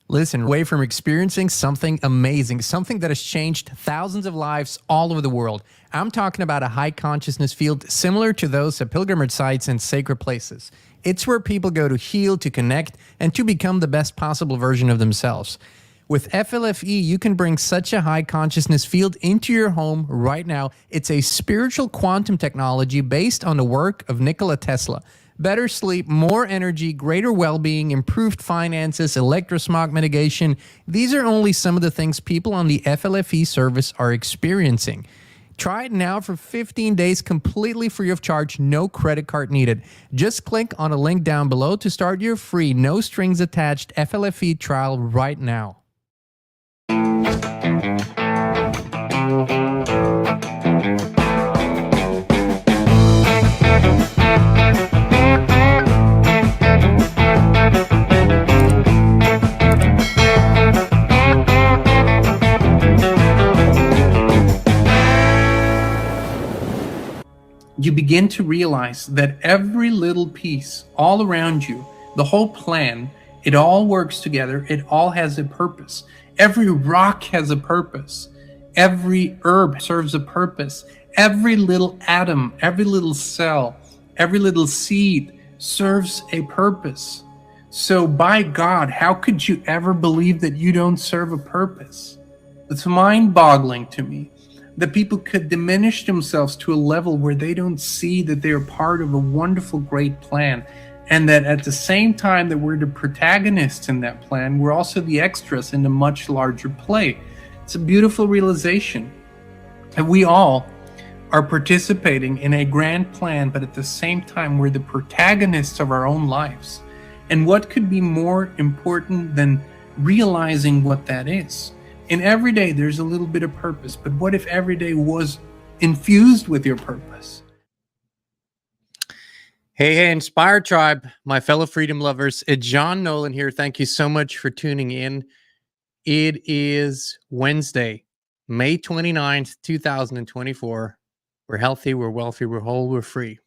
Listen, away from experiencing something amazing, something that has changed thousands of lives all over the world. I'm talking about a high consciousness field similar to those at pilgrimage sites and sacred places. It's where people go to heal, to connect, and to become the best possible version of themselves. With FLFE, you can bring such a high consciousness field into your home right now. It's a spiritual quantum technology based on the work of Nikola Tesla. Better sleep, more energy, greater well-being, improved finances, electrosmog mitigation. These are only some of the things people on the FLFE service are experiencing. Try it now for 15 days completely free of charge, no credit card needed. Just click on a link down below to start your free, no strings attached FLFE trial right now. You begin to realize that every little piece all around you, the whole plan, it all works together. It all has a purpose. Every rock has a purpose. Every herb serves a purpose. Every little atom, every little cell, every little seed serves a purpose. So by God, how could you ever believe that you don't serve a purpose? It's mind-boggling to me that people could diminish themselves to a level where they don't see that they are part of a wonderful, great plan, and that at the same time that we're the protagonists in that plan, we're also the extras in a much larger play. It's a beautiful realization that we all are participating in a grand plan, but at the same time, we're the protagonists of our own lives. And what could be more important than realizing what that is? In every day, there's a little bit of purpose, but what if every day was infused with your purpose? Hey, Inspired Tribe, my fellow freedom lovers. It's John Nolan here. Thank you so much for tuning in. It is Wednesday, May 29th, 2024. We're healthy, we're wealthy, we're whole, we're free.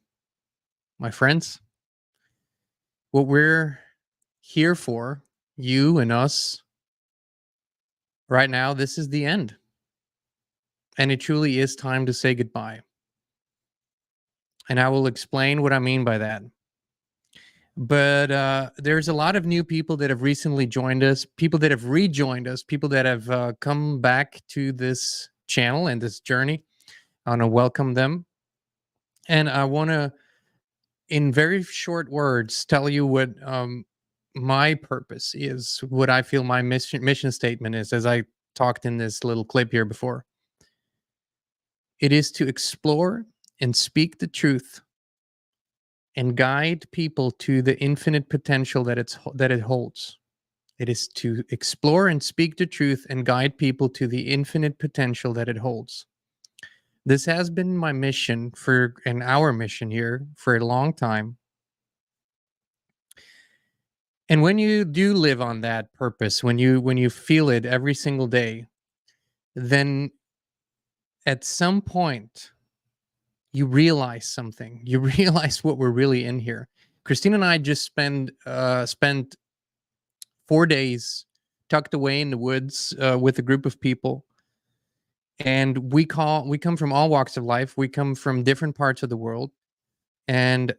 My friends, what we're here for, you and us, right now, this is the end. And it truly is time to say goodbye. And I will explain what I mean by that. But there's a lot of new people that have recently joined us, people that have rejoined us, people that have come back to this channel and this journey. I want to welcome them. And I want to, in very short words, tell you what my purpose is, what I feel my mission statement is, as I talked in this little clip here before. It is to explore and speak the truth and guide people to the infinite potential that it holds. It is to explore and speak the truth and guide people to the infinite potential that it holds. This has been my mission and our mission here for a long time. And when you do live on that purpose, when you feel it every single day, then at some point you realize something. You realize what we're really in here. Christine and I just spent 4 days tucked away in the woods with a group of people. And we come from all walks of life. We come from different parts of the world. And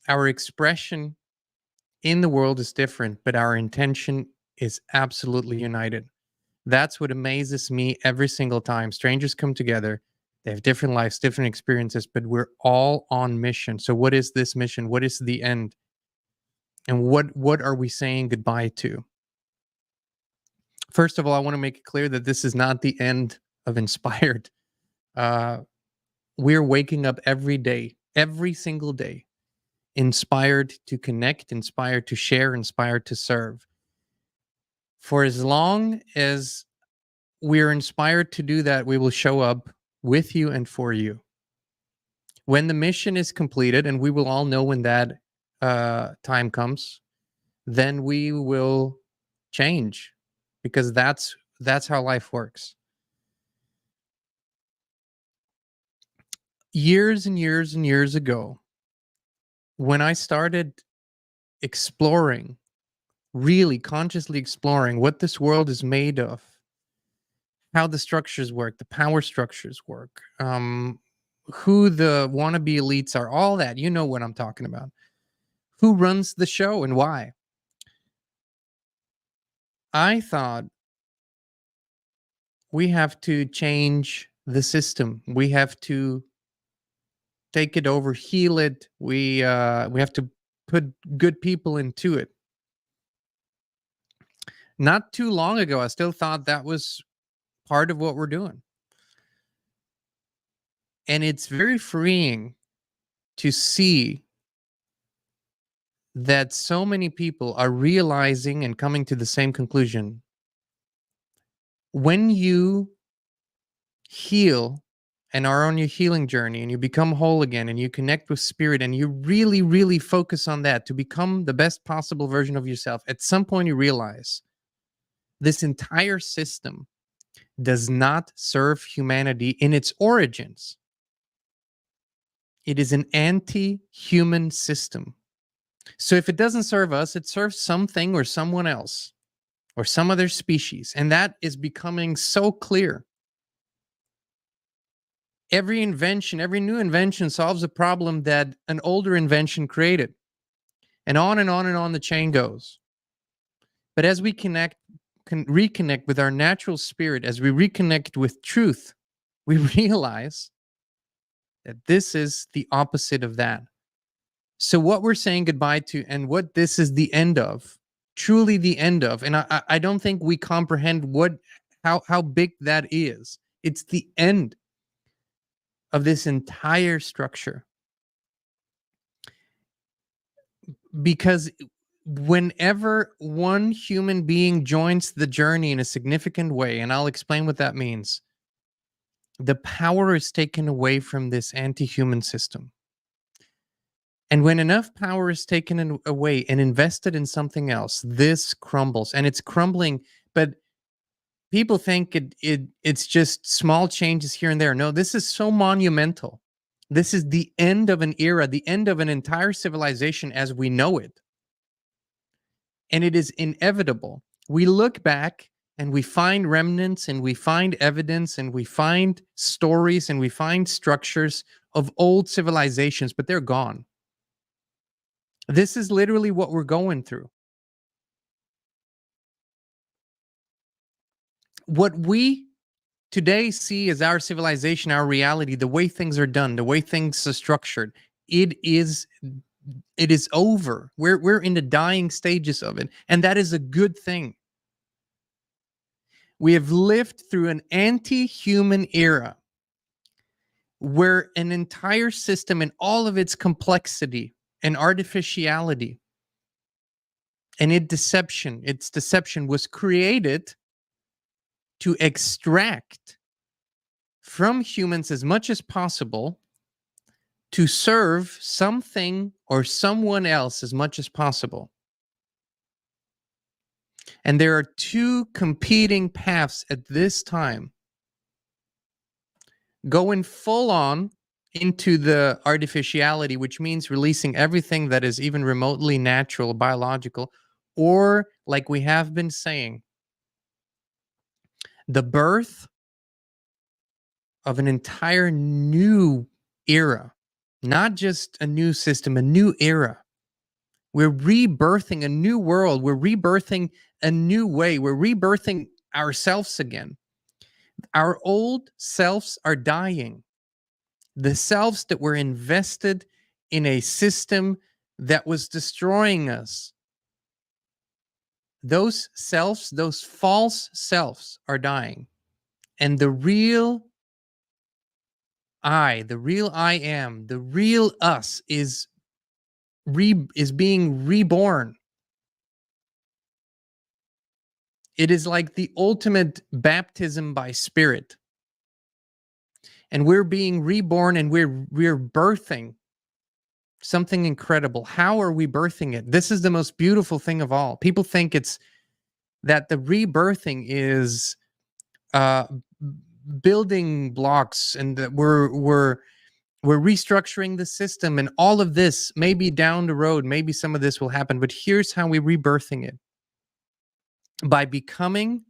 our expression in the world is different, but our intention is absolutely united. That's what amazes me every single time. Strangers come together. They have different lives, different experiences, but we're all on mission. So what is this mission? What is the end? And what are we saying goodbye to? First of all, I want to make it clear that this is not the end of Inspired. We're waking up every day, every single day, inspired to connect, inspired to share, inspired to serve. For as long as we're inspired to do that, we will show up with you and for you. When the mission is completed, and we will all know when that time comes, then we will change, because that's how life works. Years and years and years ago, when I started exploring really consciously exploring what this world is made of, how the structures work, the power structures work, who the wannabe elites are, all that. You know what I'm talking about. Who runs the show and why. I thought we have to change the system. We have to take it over, heal it. We have to put good people into it. Not too long ago, I still thought that was part of what we're doing. And it's very freeing to see that so many people are realizing and coming to the same conclusion. When you heal and are on your healing journey and you become whole again and you connect with spirit and you really, really focus on that to become the best possible version of yourself, at some point you realize this entire system does not serve humanity in its origins. It is an anti-human system. So if it doesn't serve us, it serves something or someone else or some other species. And that is becoming so clear. Every invention, every new invention solves a problem that an older invention created. And on and on and on the chain goes. But as we reconnect with our natural spirit, as we reconnect with truth, we realize that this is the opposite of that. So what we're saying goodbye to and what this is the end of, truly the end of, and I don't think we comprehend how big that is. It's the end of this entire structure. Because whenever one human being joins the journey in a significant way, and I'll explain what that means, the power is taken away from this anti-human system. And when enough power is taken away and invested in something else, this crumbles. And it's crumbling, but people think it's just small changes here and there. No, this is so monumental. This is the end of an era, the end of an entire civilization as we know it. And it is inevitable. We look back and we find remnants and we find evidence and we find stories and we find structures of old civilizations, but they're gone. This is literally what we're going through. What we today see as our civilization, our reality, the way things are done, the way things are structured, it is over. We're in the dying stages of it, and that is a good thing. We have lived through an anti-human era where an entire system in all of its complexity and artificiality and its deception was created to extract from humans as much as possible to serve something or someone else as much as possible. And there are two competing paths at this time. Going full on into the artificiality, which means releasing everything that is even remotely natural, biological, or like we have been saying, the birth of an entire new era, not just a new system, a new era. We're rebirthing a new world. We're rebirthing a new way. We're rebirthing ourselves again. Our old selves are dying. The selves that were invested in a system that was destroying us. Those selves, those false selves are dying. And the real I, the real I am, the real us is being reborn. It is like the ultimate baptism by spirit. And we're being reborn and we're birthing something incredible. How are we birthing it? This is the most beautiful thing of all. People think it's that the rebirthing is building blocks and that we're restructuring the system and all of this. Maybe down the road, maybe some of this will happen, but here's how we're rebirthing it. by becoming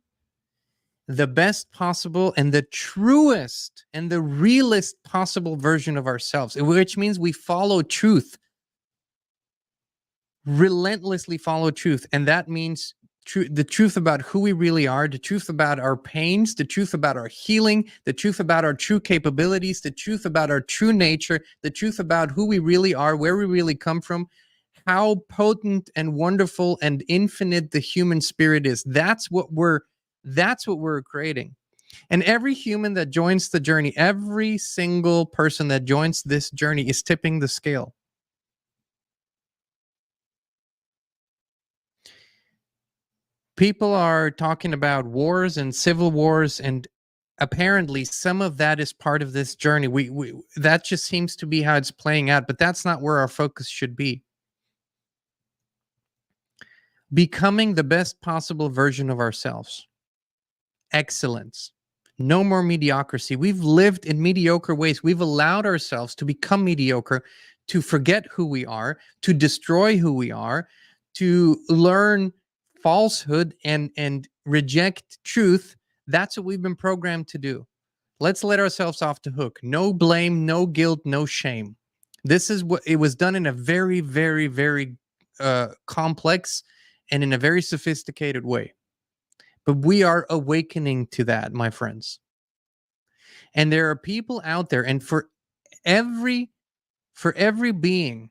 the best possible and the truest and the realest possible version of ourselves, which means we follow truth, relentlessly follow truth. And that means the truth about who we really are, the truth about our pains, the truth about our healing, the truth about our true capabilities, the truth about our true nature, the truth about who we really are, where we really come from, how potent and wonderful and infinite the human spirit is. That's what we're creating. And every human that joins the journey, every single person that joins this journey is tipping the scale. People are talking about wars and civil wars, and apparently some of that is part of this journey. We that just seems to be how it's playing out, but that's not where our focus should be. Becoming the best possible version of ourselves. Excellence. No more mediocrity. We've lived in mediocre ways. We've allowed ourselves to become mediocre, to forget who we are, to destroy who we are, to learn falsehood and reject truth. That's what we've been programmed to do. Let's let ourselves off the hook. No blame, no guilt, no shame. This is what it was done in a very, very, very complex and in a very sophisticated way. But we are awakening to that, my friends. And there are people out there, and for every being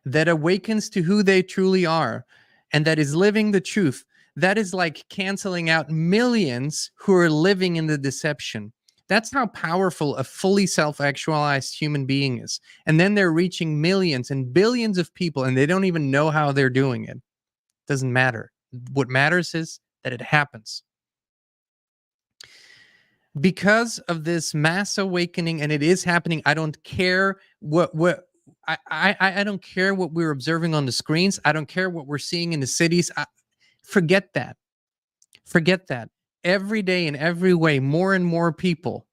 that awakens to who they truly are and that is living the truth, that is like canceling out millions who are living in the deception. That's how powerful a fully self-actualized human being is. And then they're reaching millions and billions of people, and they don't even know how they're doing it. Doesn't matter. What matters is that it happens. Because of this mass awakening, and it is happening. I don't care I don't care what we're observing on the screens. I don't care what we're seeing in the cities. Forget that. Forget that. Every day in every way, more and more people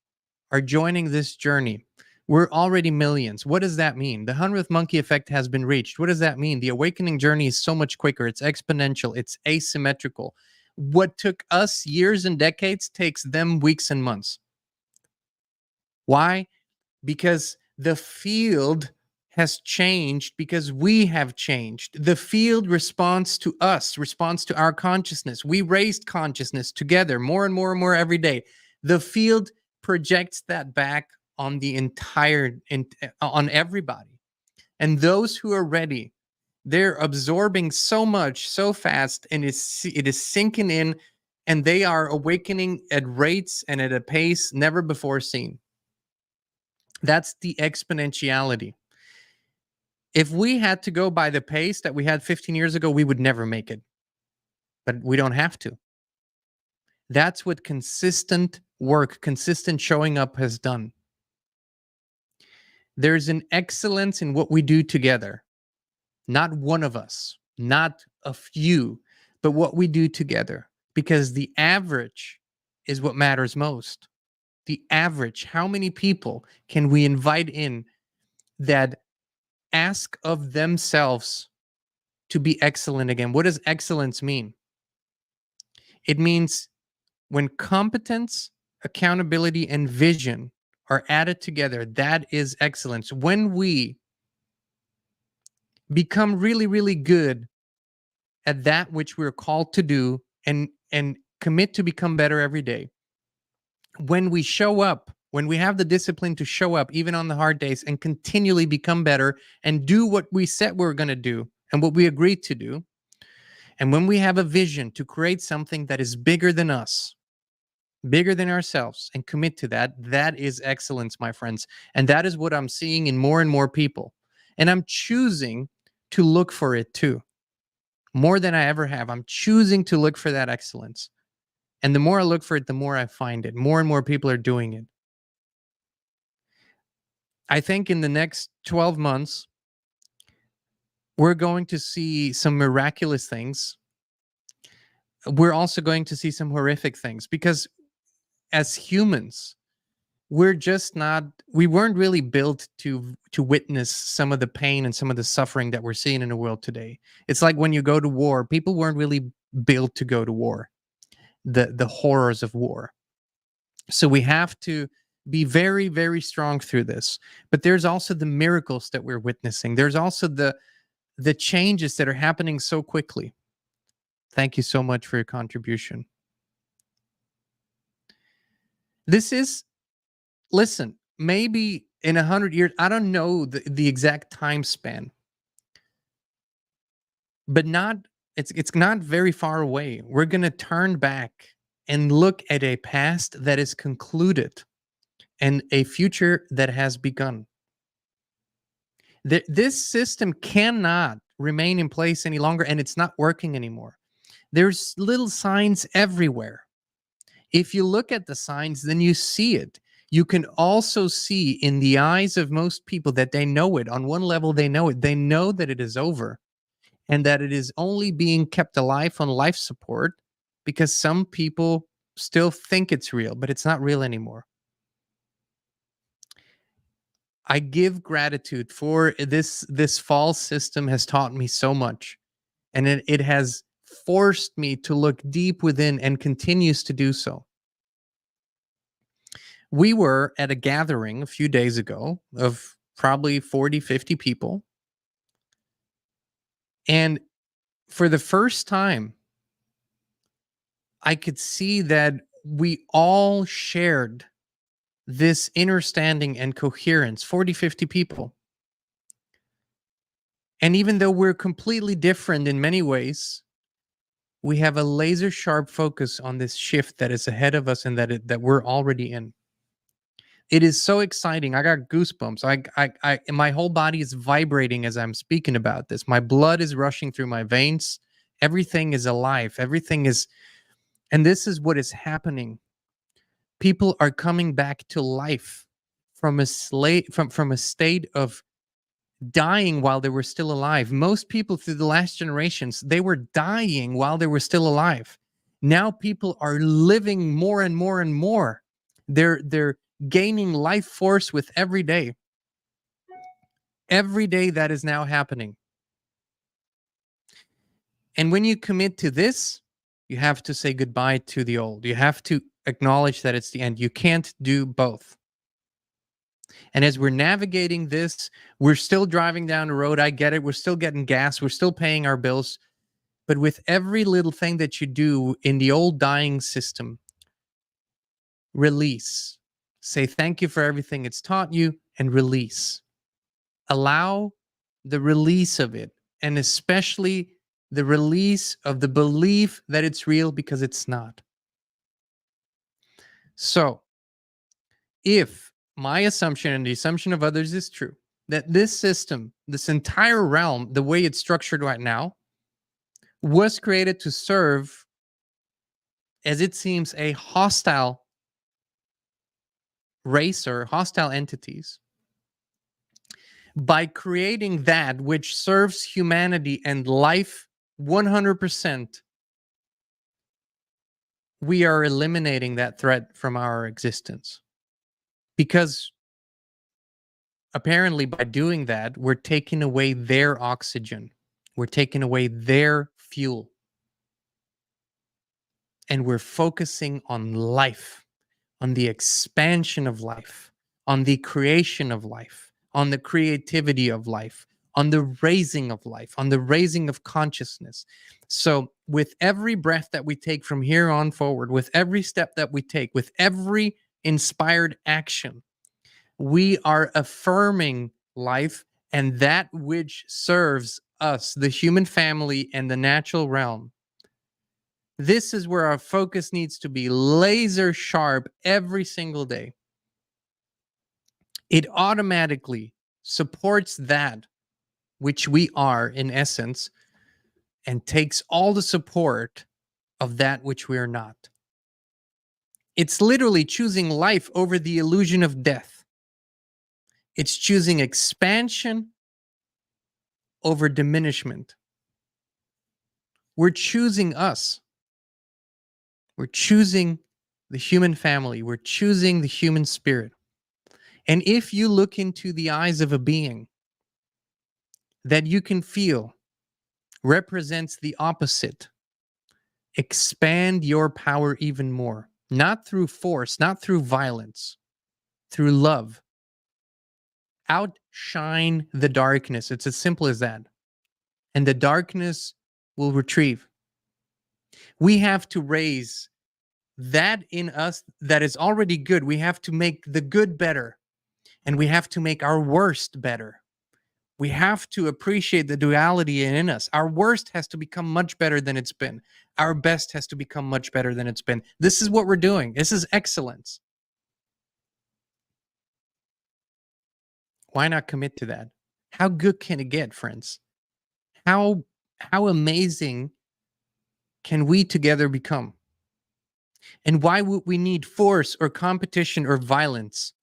are joining this journey. We're already millions. What does that mean? The 100th monkey effect has been reached. What does that mean? The awakening journey is so much quicker. It's exponential. It's asymmetrical. What took us years and decades takes them weeks and months. Why? Because the field has changed, because we have changed. The field responds to us, responds to our consciousness. We raised consciousness together more and more and more every day. The field projects that back on the on everybody. And those who are ready, they're absorbing so much so fast, and it is sinking in, and they are awakening at rates and at a pace never before seen. That's the exponentiality. If we had to go by the pace that we had 15 years ago, we would never make it. But we don't have to. That's what consistent work, consistent showing up has done. There's an excellence in what we do together. Not one of us, not a few, but what we do together. Because the average is what matters most. The average, how many people can we invite in that ask of themselves to be excellent again? What does excellence mean? It means when competence, accountability, and vision are added together, that is excellence. When we become really, really good at that which we're called to do and commit to become better every day, when we show up, when we have the discipline to show up even on the hard days and continually become better and do what we said we're going to do and what we agreed to do, and when we have a vision to create something that is bigger than us, bigger than ourselves, and commit to that, that is excellence, my friends. And that is what I'm seeing in more and more people. And I'm choosing to look for it too. More than I ever have. I'm choosing to look for that excellence. And the more I look for it, the more I find it. More and more people are doing it. I think in the next 12 months, we're going to see some miraculous things. We're also going to see some horrific things, because as humans, we weren't really built to witness some of the pain and some of the suffering that we're seeing in the world today. It's like when you go to war, people weren't really built to go to war. the horrors of war. So we have to be very, very strong through this. But there's also the miracles that we're witnessing. There's also the changes that are happening so quickly. Thank you so much for your contribution. This is, listen, maybe in 100 years, I don't know the exact time span, but it's not very far away. We're going to turn back and look at a past that is concluded and a future that has begun. This system cannot remain in place any longer, and it's not working anymore. There's little signs everywhere. If you look at the signs, then you see it. You can also see in the eyes of most people that they know it. On one level, they know it. They know that it is over and that it is only being kept alive on life support because some people still think it's real, but it's not real anymore. I give gratitude for this false system has taught me so much, and it has forced me to look deep within and continues to do so. We were at a gathering a few days ago of probably 40, 50 people. And for the first time, I could see that we all shared this understanding and coherence, 40, 50 people. And even though we're completely different in many ways, we have a laser sharp focus on this shift that is ahead of us and that we're already in. It is so exciting. I got goosebumps. My whole body is vibrating as I'm speaking about this. My blood is rushing through my veins. Everything is alive. Everything is, and this is what is happening. People are coming back to life from a state of dying while they were still alive. Most people through the last generations, they were dying while they were still alive. Now people are living more and more and more. They're gaining life force with every day. Every day that is now happening. And when you commit to this, you have to say goodbye to the old. You have to acknowledge that it's the end. You can't do both. And as we're navigating this, we're still driving down the road. I get it. We're still getting gas. We're still paying our bills. But with every little thing that you do in the old dying system, release. Say thank you for everything it's taught you and release. Allow the release of it, and especially the release of the belief that it's real because it's not. So, if my assumption and the assumption of others is true, that this system, this entire realm, the way it's structured right now, was created to serve, as it seems, a hostile race or hostile entities, by creating that which serves humanity and life 100%, we are eliminating that threat from our existence. Because apparently by doing that, we're taking away their oxygen. We're taking away their fuel. And we're focusing on life, on the expansion of life, on the creation of life, on the creativity of life, on the raising of life, on the raising of consciousness. So with every breath that we take from here on forward, with every step that we take, with every inspired action, we are affirming life and that which serves us, the human family and the natural realm. This is where our focus needs to be laser sharp every single day. It automatically supports that which we are in essence and takes all the support of that which we are not. It's literally choosing life over the illusion of death. It's choosing expansion over diminishment. We're choosing us. We're choosing the human family. We're choosing the human spirit. And if you look into the eyes of a being that you can feel represents the opposite Expand your power even more, not through force, not through violence, through love. Outshine the darkness. It's as simple as that. And the darkness will retrieve. We have to raise that in us that is already good. We have to make the good better, and we have to make our worst better. We have to appreciate the duality in us. Our worst has to become much better than it's been. Our best has to become much better than it's been. This is what we're doing. This is excellence. Why not commit to that? How good can it get, friends? How amazing can we together become? And why would we need force or competition or violence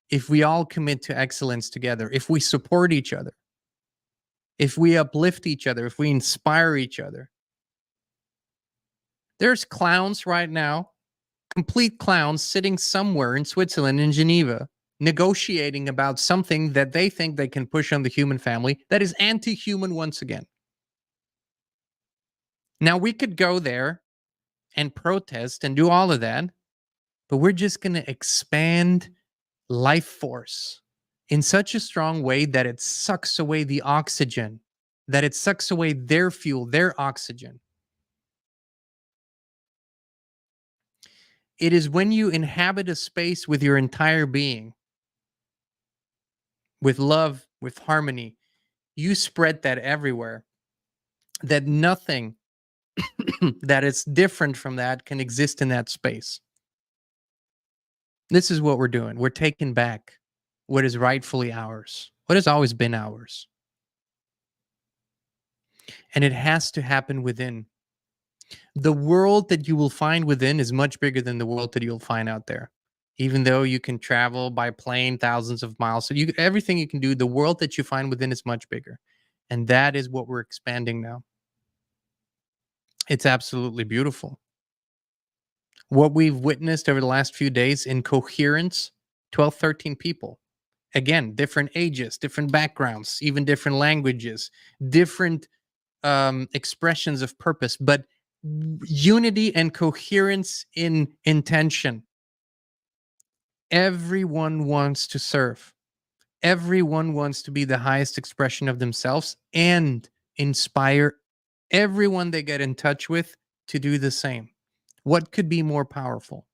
if we all commit to excellence together, if we support each other, if we uplift each other, if we inspire each other? There's clowns right now, complete clowns sitting somewhere in Switzerland, in Geneva, negotiating about something that they think they can push on the human family that is anti-human once again. Now, we could go there and protest and do all of that, but we're just going to expand life force in such a strong way that it sucks away the oxygen, that it sucks away their fuel, their oxygen. It is when you inhabit a space with your entire being, with love, with harmony, you spread that everywhere, that nothing that is different from that can exist in that space. This is what we're doing. We're taking back what is rightfully ours, what has always been ours. And it has to happen within. The world that you will find within is much bigger than the world that you'll find out there. Even though you can travel by plane thousands of miles, so everything you can do, the world that you find within is much bigger. And that is what we're expanding now. It's absolutely beautiful. What we've witnessed over the last few days in coherence, 12, 13 people. Again, different ages, different backgrounds, even different languages, different expressions of purpose, but unity and coherence in intention. Everyone wants to serve. Everyone wants to be the highest expression of themselves and inspire everyone they get in touch with to do the same. What could be more powerful?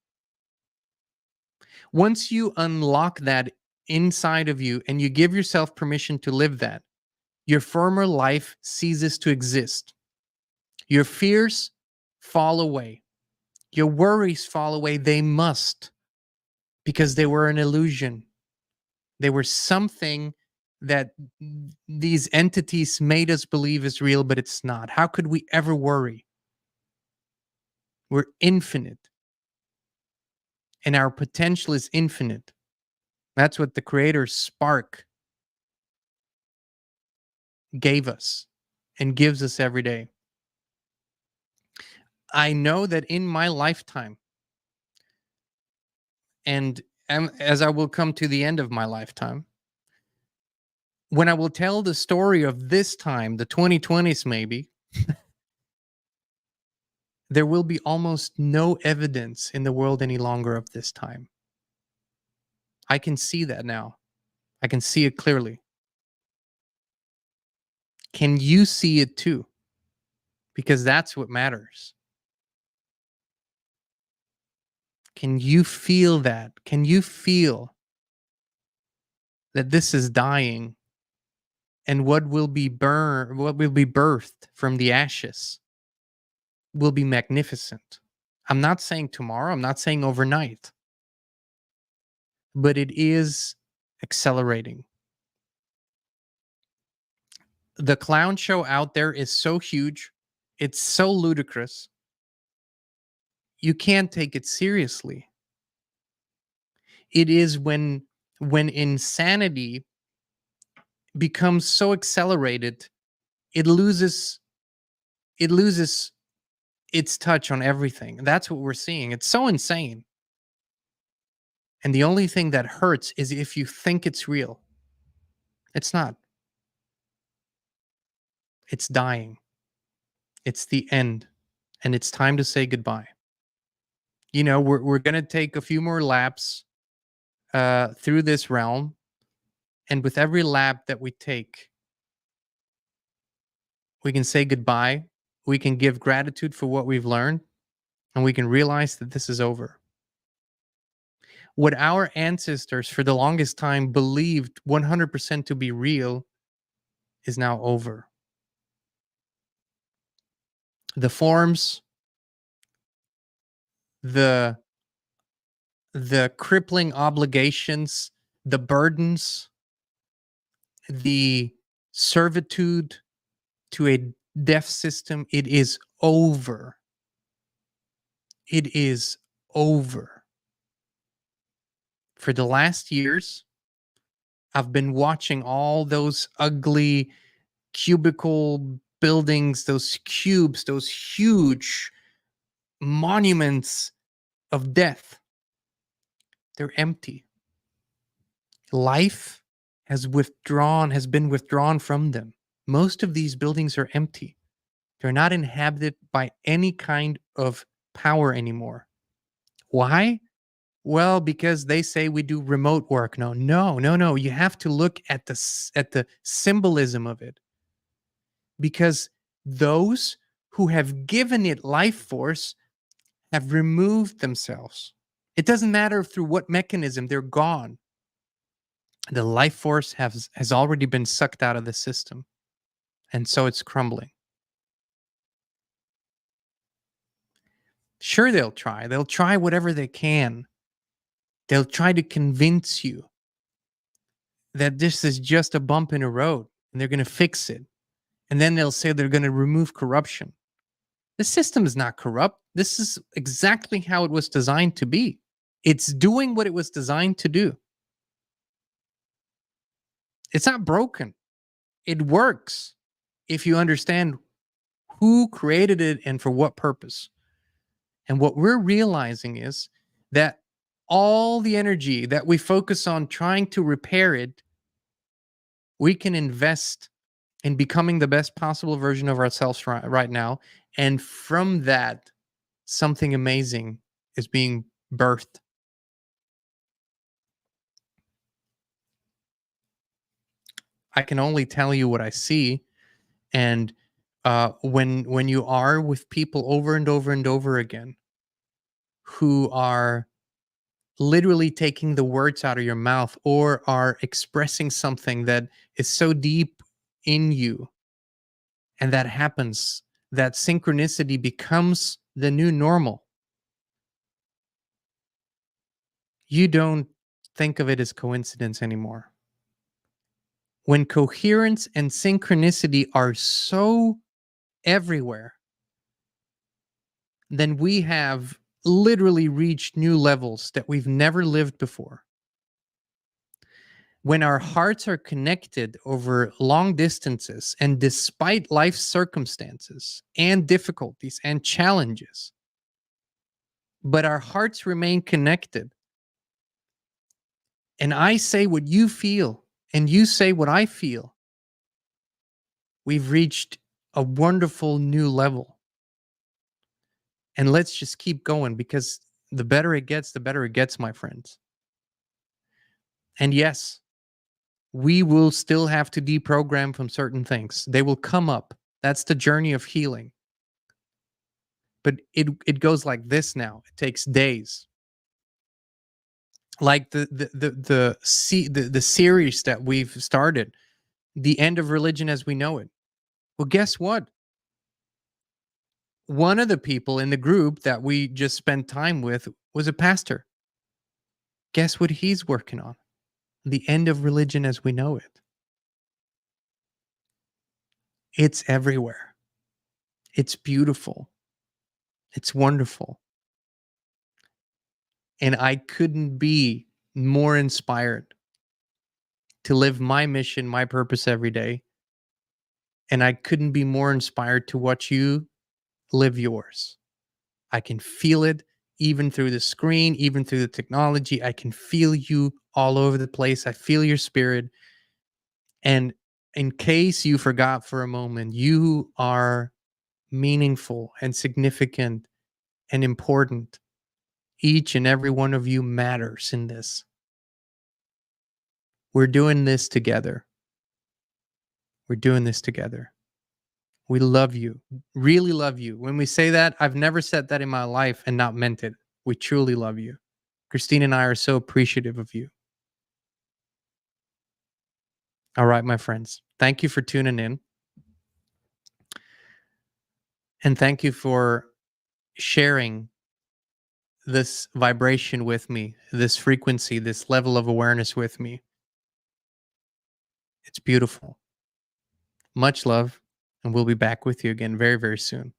Once you unlock that inside of you and you give yourself permission to live that, your former life ceases to exist. Your fears fall away. Your worries fall away. They must, because they were an illusion. They were something that these entities made us believe is real, but it's not. How could we ever worry? We're infinite. And our potential is infinite. That's what the Creator's spark gave us and gives us every day. I know that in my lifetime, and as I will come to the end of my lifetime, when I will tell the story of this time, the 2020s maybe, there will be almost no evidence in the world any longer of this time. I can see that now. I can see it clearly. Can you see it too? Because that's what matters. Can you feel that? Can you feel that this is dying, and what will be birthed from the ashes will be magnificent? I'm not saying tomorrow, I'm not saying overnight, but it is accelerating. The clown show out there is so huge, it's so ludicrous, you can't take it seriously. It is when insanity becomes so accelerated, it loses its touch on everything. That's what we're seeing. It's so insane. And the only thing that hurts is if you think it's real. It's not. It's dying. It's the end. and it's time to say goodbye. You know, we're going to take a few more laps through this realm, and with every lap that we take, we can say goodbye. We can give gratitude for what we've learned, and we can realize that this is over. What our ancestors for the longest time believed 100% to be real is now over. The forms, the crippling obligations, the burdens, the servitude to a deaf system, it is over. It is over. For the last years, I've been watching all those ugly cubicle buildings, those cubes, those huge monuments of death. They're empty. Life has been withdrawn from them. Most of these buildings are empty. They're not inhabited by any kind of power anymore. Why? Well, because they say we do remote work. No. You have to look at the symbolism of it. Because those who have given it life force have removed themselves. It doesn't matter through what mechanism, they're gone. The life force has already been sucked out of the system. And so it's crumbling. Sure, they'll try. They'll try whatever they can. They'll try to convince you that this is just a bump in a road and they're going to fix it. And then they'll say they're going to remove corruption. The system is not corrupt. This is exactly how it was designed to be. It's doing what it was designed to do. It's not broken. It works if you understand who created it and for what purpose. And what we're realizing is that all the energy that we focus on trying to repair it, we can invest in becoming the best possible version of ourselves right now. And from that, something amazing is being birthed. I can only tell you what I see. And when you are with people over and over and over again who are literally taking the words out of your mouth or are expressing something that is so deep in you, and that happens, that synchronicity becomes the new normal. You don't think of it as coincidence anymore. When coherence and synchronicity are so everywhere, then we have literally reached new levels that we've never lived before. When our hearts are connected over long distances and despite life circumstances and difficulties and challenges, but our hearts remain connected, and I say what you feel and you say what I feel, we've reached a wonderful new level. And let's just keep going, because the better it gets, my friends. And yes, we will still have to deprogram from certain things. They will come up. That's the journey of healing. But it goes like this now. It takes days. Like the series that we've started, The End of Religion as We Know It. Well, guess what? One of the people in the group that we just spent time with was a pastor. Guess what he's working on? The End of Religion as We Know It. It's everywhere. It's beautiful. It's wonderful. And I couldn't be more inspired to live my mission, my purpose every day. And I couldn't be more inspired to watch you live yours. I can feel it even through the screen, even through the technology. I can feel you all over the place. I feel your spirit. And in case you forgot for a moment, you are meaningful and significant and important. Each and every one of you matters in this. We're doing this together. We're doing this together. We love you, really love you. When we say that, I've never said that in my life and not meant it. We truly love you. Christine and I are so appreciative of you. All right, my friends. Thank you for tuning in. And thank you for sharing this vibration with me, this frequency, this level of awareness with me. It's beautiful. Much love, and we'll be back with you again very, very soon.